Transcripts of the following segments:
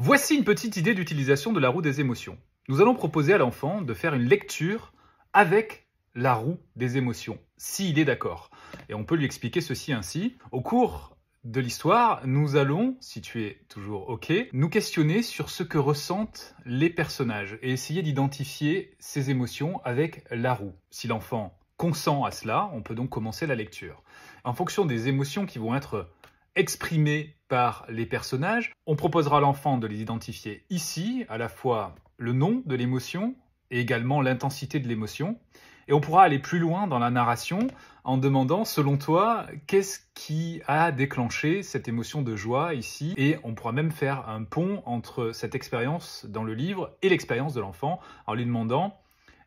Voici une petite idée d'utilisation de la roue des émotions. Nous allons proposer à l'enfant de faire une lecture avec la roue des émotions, s'il est d'accord. Et on peut lui expliquer ceci ainsi. Au cours de l'histoire, nous allons, si tu es toujours OK, nous questionner sur ce que ressentent les personnages et essayer d'identifier ces émotions avec la roue. Si l'enfant consent à cela, on peut donc commencer la lecture. En fonction des émotions qui vont être exprimées par les personnages, on proposera à l'enfant de les identifier ici, à la fois le nom de l'émotion et également l'intensité de l'émotion. Et on pourra aller plus loin dans la narration en demandant, selon toi, qu'est-ce qui a déclenché cette émotion de joie ici? Et on pourra même faire un pont entre cette expérience dans le livre et l'expérience de l'enfant en lui demandant: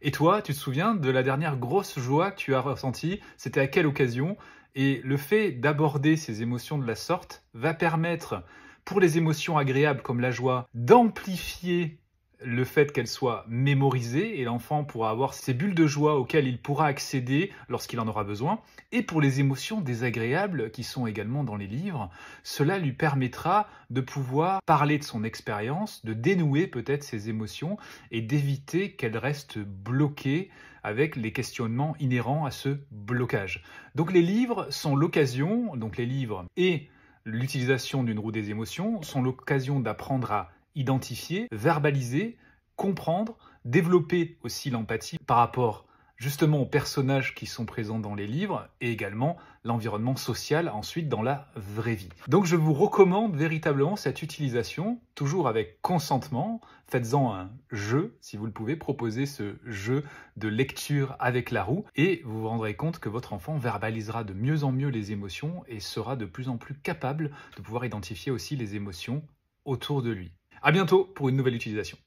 et toi, tu te souviens de la dernière grosse joie que tu as ressentie? C'était à quelle occasion? Et le fait d'aborder ces émotions de la sorte va permettre, pour les émotions agréables comme la joie, d'amplifier le fait qu'elles soient mémorisées et l'enfant pourra avoir ces bulles de joie auxquelles il pourra accéder lorsqu'il en aura besoin. Et pour les émotions désagréables qui sont également dans les livres, cela lui permettra de pouvoir parler de son expérience, de dénouer peut-être ces émotions et d'éviter qu'elles restent bloquées avec les questionnements inhérents à ce blocage. Donc les livres sont l'occasion, donc les livres et l'utilisation d'une roue des émotions sont l'occasion d'apprendre à identifier, verbaliser, comprendre, développer aussi l'empathie par rapport justement aux personnages qui sont présents dans les livres et également l'environnement social ensuite dans la vraie vie. Donc je vous recommande véritablement cette utilisation, toujours avec consentement. Faites-en un jeu, si vous le pouvez, proposez ce jeu de lecture avec la roue et vous vous rendrez compte que votre enfant verbalisera de mieux en mieux les émotions et sera de plus en plus capable de pouvoir identifier aussi les émotions autour de lui. À bientôt pour une nouvelle utilisation.